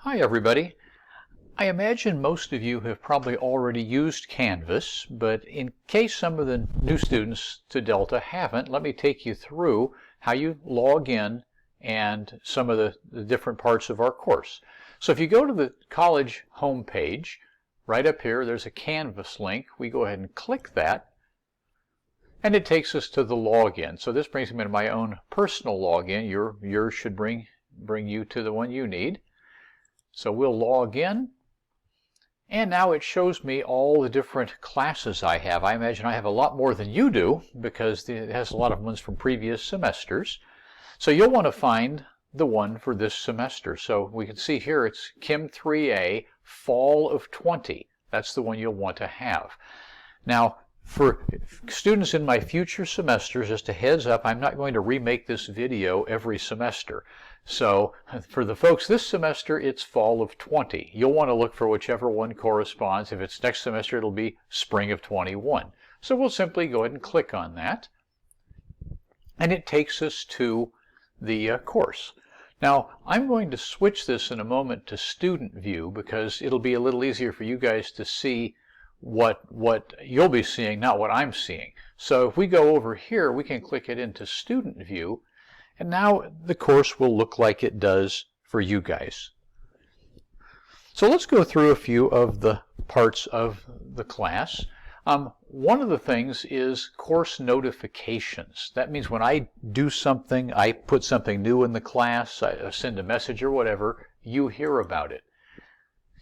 Hi everybody. I imagine most of you have probably already used Canvas, but in case some of the new students to Delta haven't, let me take you through how you log in and some of the different parts of our course. So if you go to the college homepage, right up here there's a Canvas link. We go ahead and click that and it takes us to the login. So this brings me to my own personal login. Yours should bring you to the one you need. So we'll log in, and now it shows me all the different classes I have. I imagine I have a lot more than you do because it has a lot of ones from previous semesters. So you'll want to find the one for this semester. So we can see here it's Chem 3A, Fall of 20. That's the one you'll want to have. Now, for students in my future semesters, just a heads up, I'm not going to remake this video every semester. So for the folks this semester, it's Fall of 20. You'll want to look for whichever one corresponds. If it's next semester, it'll be Spring of 21. So we'll simply go ahead and click on that. And it takes us to the course. Now, I'm going to switch this in a moment to student view because it'll be a little easier for you guys to see what you'll be seeing, not what I'm seeing. So if we go over here, we can click it into student view, and now the course will look like it does for you guys. So let's go through a few of the parts of the class. One of the things is course notifications. That means when I do something, I put something new in the class, I send a message or whatever, you hear about it.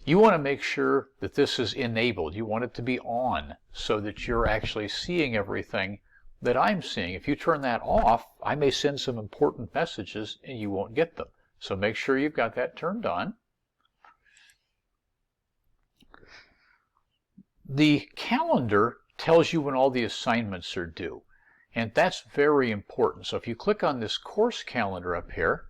You want to make sure that this is enabled. You want it to be on so that you're actually seeing everything that I'm seeing. If you turn that off, I may send some important messages and you won't get them. So make sure you've got that turned on. The calendar tells you when all the assignments are due, and that's very important. So if you click on this course calendar up here,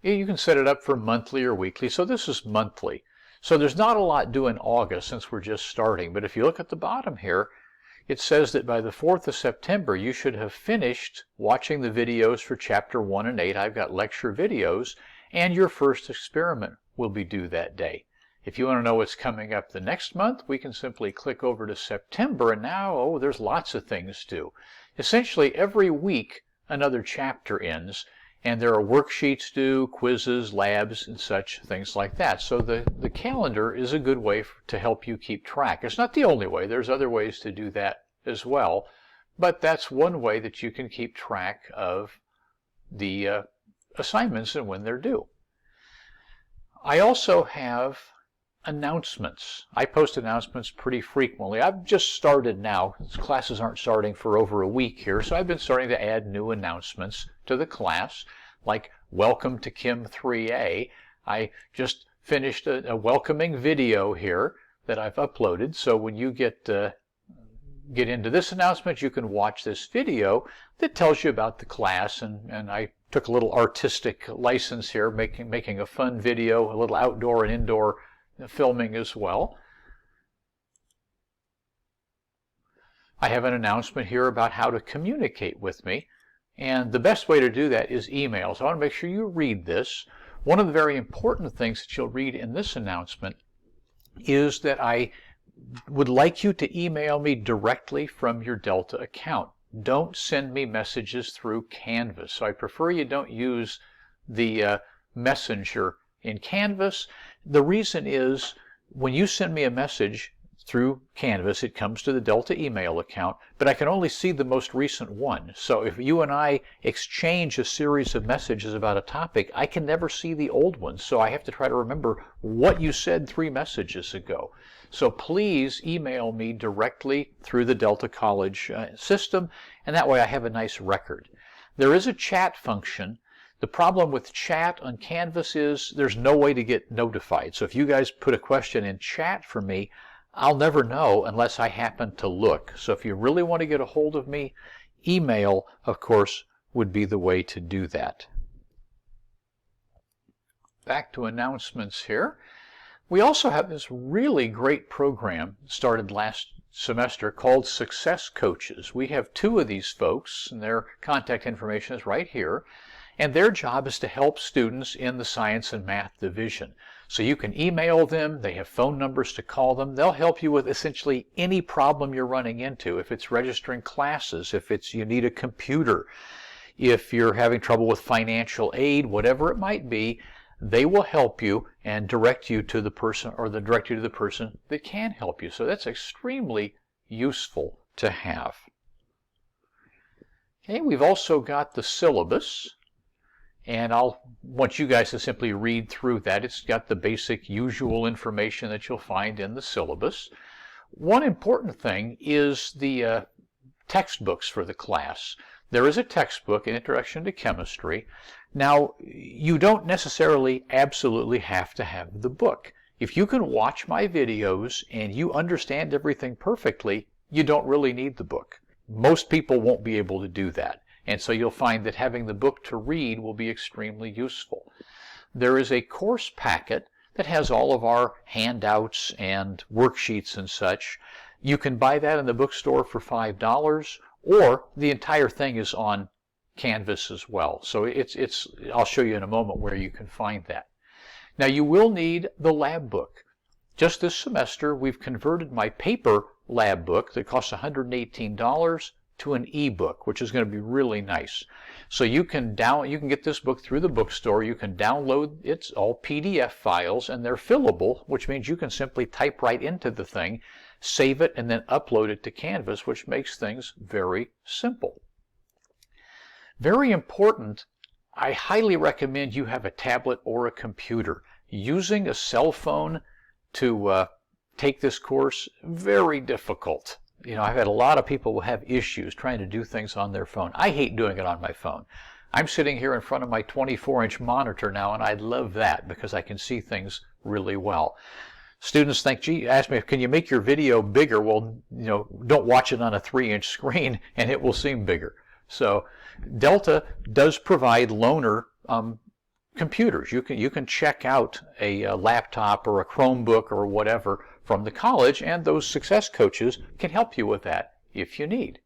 you can set it up for monthly or weekly. So this is monthly. So there's not a lot due in August since we're just starting. But if you look at the bottom here, it says that by the 4th of September, you should have finished watching the videos for Chapter 1 and 8. I've got lecture videos, and your first experiment will be due that day. If you want to know what's coming up the next month, we can simply click over to September, and now, there's lots of things due. Essentially, every week, another chapter ends. And there are worksheets due, quizzes, labs, and such things like that. So the calendar is a good way to help you keep track. It's not the only way. There's other ways to do that as well. But that's one way that you can keep track of the assignments and when they're due. I also have announcements. I post announcements pretty frequently. I've just started now. Classes aren't starting for over a week here, so I've been starting to add new announcements to the class, like Welcome to Chem 3A. I just finished a welcoming video here that I've uploaded, so when you get into this announcement, you can watch this video that tells you about the class, and I took a little artistic license here, making a fun video, a little outdoor and indoor filming as well. I have an announcement here about how to communicate with me, and the best way to do that is email. So I want to make sure you read this. One of the very important things that you'll read in this announcement is that I would like you to email me directly from your Delta account. Don't send me messages through Canvas. So I prefer you don't use the messenger in Canvas. The reason is when you send me a message through Canvas, it comes to the Delta email account, but I can only see the most recent one. So if you and I exchange a series of messages about a topic, I can never see the old ones. So I have to try to remember what you said 3 messages ago. So please email me directly through the Delta College system, and that way I have a nice record. There is a chat function. The problem with chat on Canvas is there's no way to get notified. So if you guys put a question in chat for me, I'll never know unless I happen to look. So if you really want to get a hold of me, email, of course, would be the way to do that. Back to announcements here. We also have this really great program started last semester called Success Coaches. We have 2 of these folks, and their contact information is right here. and their job is to help students in the science and math division. So you can email them, they have phone numbers to call them, they'll help you with essentially any problem you're running into. If it's registering classes, if it's you need a computer, if you're having trouble with financial aid, whatever it might be, they will help you and direct you to the person, or direct you to the person that can help you. So that's extremely useful to have. Okay, we've also got the syllabus, and I'll want you guys to simply read through that. It's got the basic usual information that you'll find in the syllabus. One important thing is the textbooks for the class. There is a textbook, an Introduction to Chemistry. Now, you don't necessarily absolutely have to have the book. If you can watch my videos and you understand everything perfectly, you don't really need the book. Most people won't be able to do that, and so you'll find that having the book to read will be extremely useful. There is a course packet that has all of our handouts and worksheets and such. You can buy that in the bookstore for $5, or the entire thing is on Canvas as well. So I'll show you in a moment where you can find that. Now you will need the lab book. Just this semester we've converted my paper lab book that costs $118 to an ebook, which is going to be really nice. So you can get this book through the bookstore. You can download it's all PDF files, and they're fillable, which means you can simply type right into the thing, save it, and then upload it to Canvas, which makes things very simple. Very important, I highly recommend you have a tablet or a computer. Using a cell phone to take this course, very difficult. You know, I've had a lot of people who have issues trying to do things on their phone. I hate doing it on my phone. I'm sitting here in front of my 24-inch monitor now, and I love that because I can see things really well. Students think, gee, ask me, can you make your video bigger? Well, you know, don't watch it on a 3-inch screen and it will seem bigger. So Delta does provide loaner computers. You can check out a laptop or a Chromebook or whatever from the college, and those success coaches can help you with that if you need.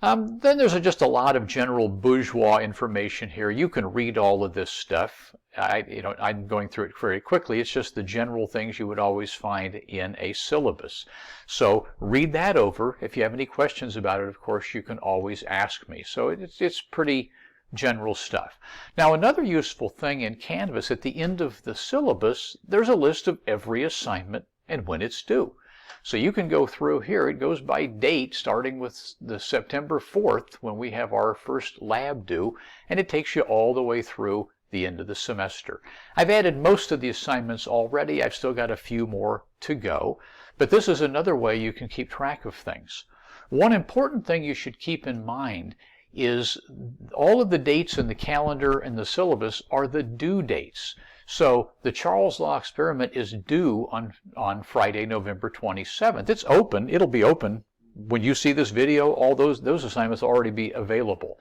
Then there's just a lot of general bourgeois information here. You can read all of this stuff. I'm going through it very quickly. It's just the general things you would always find in a syllabus. So read that over. If you have any questions about it, of course, you can always ask me. So it's pretty general stuff. Now, another useful thing in Canvas, at the end of the syllabus, there's a list of every assignment and when it's due. So you can go through here. It goes by date, starting with the September 4th when we have our first lab due, and it takes you all the way through the end of the semester. I've added most of the assignments already. I've still got a few more to go, but this is another way you can keep track of things. One important thing you should keep in mind is all of the dates in the calendar and the syllabus are the due dates. So the Charles Law experiment is due on Friday, November 27th. It's open. It'll be open when you see this video. All those assignments will already be available.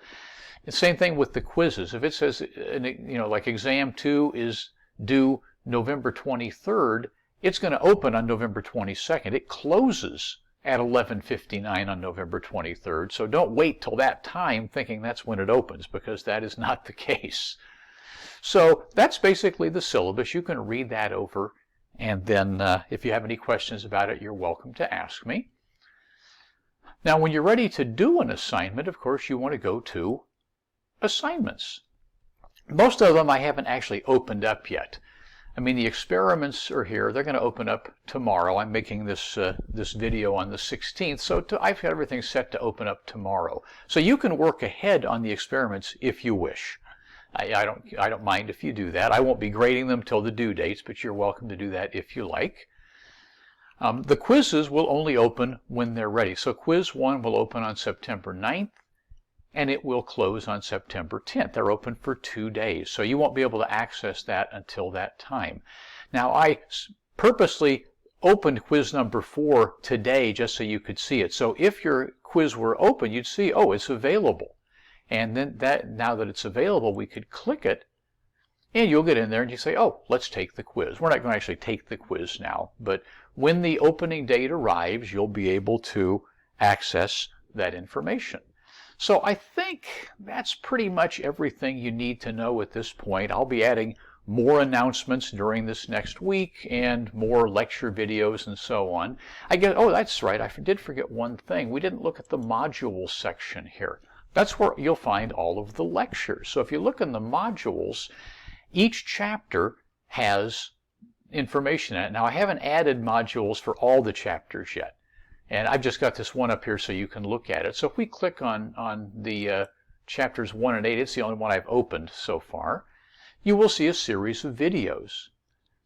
The same thing with the quizzes. If it says, like exam 2 is due November 23rd, it's going to open on November 22nd. It closes at 11:59 on November 23rd. So don't wait till that time thinking that's when it opens, because that is not the case. So that's basically the syllabus. You can read that over, and then if you have any questions about it, you're welcome to ask me. Now, when you're ready to do an assignment, of course, you want to go to assignments. Most of them I haven't actually opened up yet. I mean, the experiments are here. They're going to open up tomorrow. I'm making this video on the 16th, so I've got everything set to open up tomorrow. So you can work ahead on the experiments if you wish. I don't mind if you do that. I won't be grading them till the due dates, but you're welcome to do that if you like. The quizzes will only open when they're ready. So quiz 1 will open on September 9th, and it will close on September 10th. They're open for 2 days, so you won't be able to access that until that time. Now, I purposely opened quiz number 4 today just so you could see it. So if your quiz were open, you'd see, oh, it's available. And then now that it's available, we could click it, and you'll get in there and you say, oh, let's take the quiz. We're not going to actually take the quiz now, but when the opening date arrives, you'll be able to access that information. So I think that's pretty much everything you need to know at this point. I'll be adding more announcements during this next week and more lecture videos and so on. Oh, that's right, I did forget one thing. We didn't look at the modules section here. That's where you'll find all of the lectures. So if you look in the modules, each chapter has information in it. Now I haven't added modules for all the chapters yet. And I've just got this one up here so you can look at it. So if we click on the chapters 1 and 8, it's the only one I've opened so far, you will see a series of videos.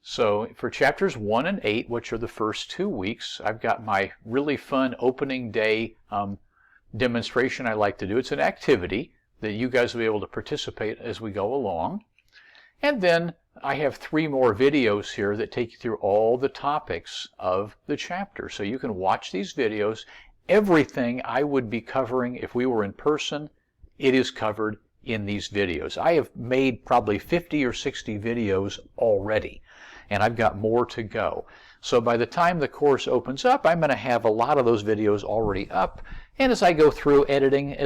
So for chapters 1 and 8, which are the first 2 weeks, I've got my really fun opening day demonstration I like to do. It's an activity that you guys will be able to participate as we go along. And then I have 3 more videos here that take you through all the topics of the chapter. So you can watch these videos. Everything I would be covering if we were in person, it is covered in these videos. I have made probably 50 or 60 videos already, and I've got more to go. So by the time the course opens up, I'm going to have a lot of those videos already up. And as I go through editing,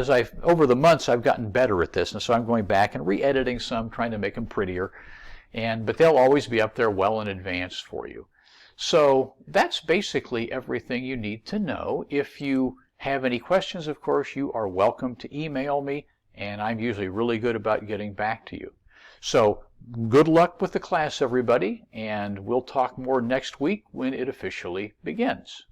over the months I've gotten better at this, and so I'm going back and re-editing some, trying to make them prettier. But they'll always be up there well in advance for you. So that's basically everything you need to know. If you have any questions, of course, you are welcome to email me, and I'm usually really good about getting back to you. So good luck with the class, everybody, and we'll talk more next week when it officially begins.